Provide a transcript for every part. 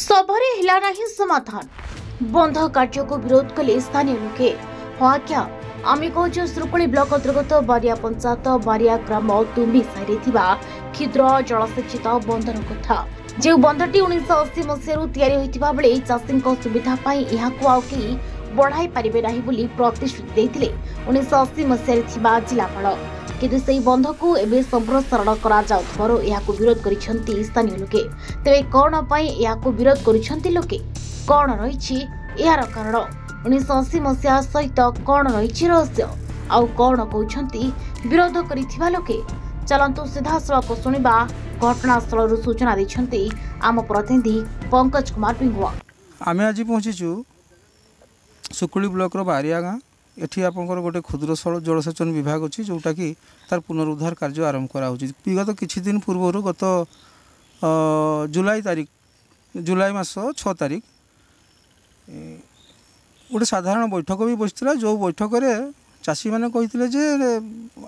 सभारे हिला नहीं समाधान बंध कार्य को विरोध कले स्थानीय लोके हाँ क्या आमे कहूँ सुरुकुली ब्लॉक अंतर्गत बारिया पंचायत बारिया ग्राम तुम्बी साइरे क्षुद्र जलसेचित बंधर कथा जो बंधटी 1980 मसीह बेले चाषी सुविधा बढ़ाई पारे ना प्रतिश्रुति देते 1980 मसीह जिलापाल किंतु से बंध को एवं संप्रसारण कर विरोध कर स्थानीय लोके तेरे कौन पर विरोध कर लोके कौन रही यार कारण 1980 मसीहा सहित कौन रही रहस्य आउ कौन कहते विरोध कर लोके चलतु सीधासख शुणा घटनास्थल सूचना देते आम प्रतिनिधि पंकज कुमार पिंगुआ। आम आज पहुँचीचु सुकुली ब्लॉक बारिया गाँ एठी आपंकर गोटे क्षुद्र जलसेचन विभाग अच्छी जोटा कि तार पुनरुद्धार कार्य आरंभ करा विगत किछि दिन पूर्व गत जुलाई मास 6 तारिख गोटे साधारण बैठक भी बसला जो बैठक में चाषी मैंने कहते जे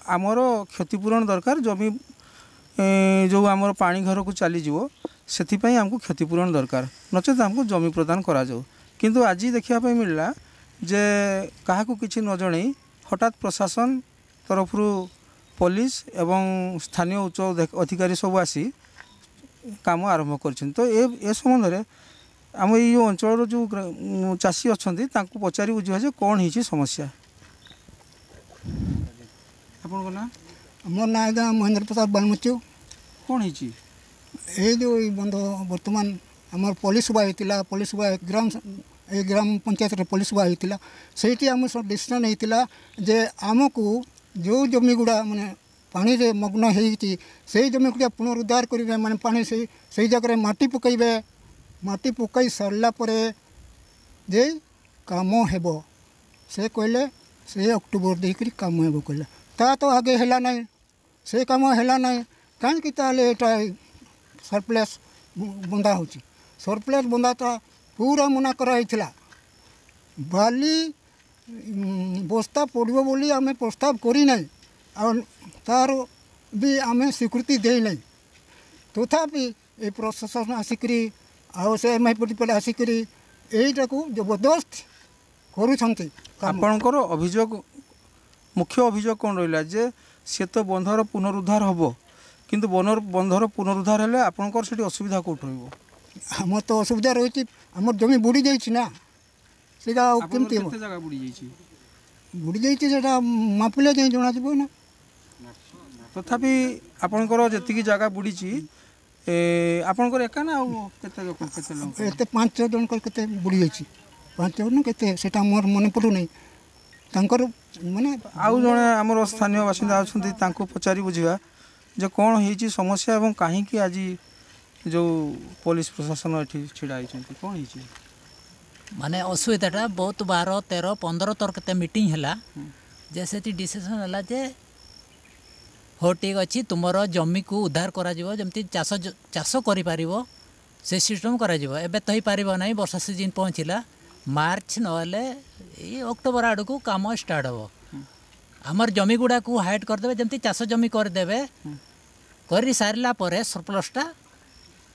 आमर क्षतिपूरण दरकार जमी जो आमर पानी घर को चलीज से आमको क्षतिपूरण दरकार नचेत आमको जमी प्रदान करा जाऊ किंतु आज देखा मिलला जे क्या किसी न जन हठात प्रशासन तरफ पुलिस एवं स्थानीय उच्च अधिकारी सब आसी काम आरंभ कर तो ए संबंध में आम ये अंचल जो चाषी अच्छा पचारि बुझा जे कौन हो समस्या आपन ना मोर ना आज्ञा महेंद्र प्रसाद बालमुचु कौन हो जो बंध बर्तमान आम पुलिस सभा होता पुलिस सभा ग्राम पंचायत पुलिस सभा होता से आम डिसीजन होता जे आमको जो जमी गुड़ा माने पानी रे मग्न होती से जमी गुड़ा पुनरुद्धार करेंगे माने पानी से जगह माटी पकईबे माटी पकई सारा जे काम हेब से कहले से अक्टोबर देकर काम हेब कहले ता तो आगे है ना से काम है ना कहीं ताले सरप्लस बंधा हो सरप्लस बंधाटा पूरा मना कराइला बाली बस्ता पड़ो बोली आम प्रस्ताव करना और तार भी आम स्वीकृति देना तथापि ये प्रशासन आसिक से एम आई पटे आसिक यहीटा को जबरदस्त कर अभियोग मुख्य अभियोग कौन रहा जे सी तो बंधर पुनरुद्धार हम किंतु बंधर पुनरुद्धार हेले आपनकर सेठी असुविधा कोठ रहिबो आम तो असुविधा रही आम जमी बुड़ी जाना केमती बुड़ी जाटा मापिले जाए जना ना तथापि आपनकर जेतिकी जगह बुड़ी आपनकर एका ना एत 5 जन के बुड़ी जाइए 5 जन के मोर मन पड़ू नहीं तांकर माने आउ जने आमर स्थानीय बासिंदा अच्छा पचारि बुझा जे कौन हो समस्या एवं कहीं आज जो पुलिस प्रशासन ये छिड़ा कौन हो माने असुविधाटा बहुत 12, 13, 15 तक के मीटिंग है जैसे डिसीजन है जे हो ठीक अच्छी तुम जमी को उद्धार करमती चाष कर से सिस्टम कर तो ही पार ना वर्षा सीजन पहुँचला मार्च नले अक्टोबर आड़ को काम स्टार्ट हम आमर जमी गुड़ा को हाइट करदे जमी चाष जमी करदे कर सारा सरप्लसटा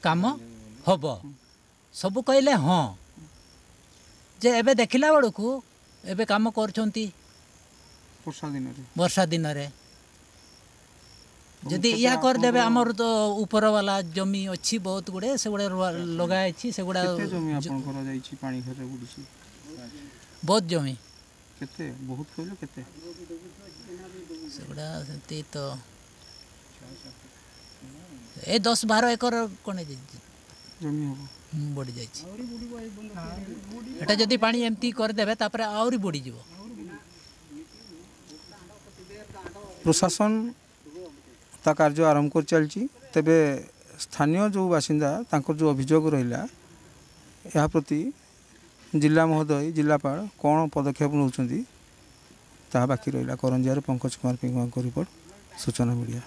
काम हम सब कहले हाँ जे एबे देखला बड़ को एबे काम करछंती वर्षा दिन रे जदि या कर देबे हमर तो ऊपर वाला जमी अच्छी बहुत गुड़े से गुड़े लगाई छी से गुड़ा जमी आपन कर जाई छी पानी घरे गुडीसी बहुत जमी केते बहुत कहलो केते से गुड़ा सेती तो ए 10-12 एकर कोने जमी हो बढ़ी जाए एटा जदि पानी एमती कर देबे तापरे आउरी बढ़ी जीवो प्रशासन ता कार्य आरंभ कर चलची तेबे स्थानीय जो बासिंदा तांकर जो अभियोग रहिला या प्रति जिला महोदय जिलापाल कौन पदक्षेप नौचंती ता बाकी रहिला करंजियार पंकज कुमार पिंगुआ को रिपोर्ट सूचना मीडिया।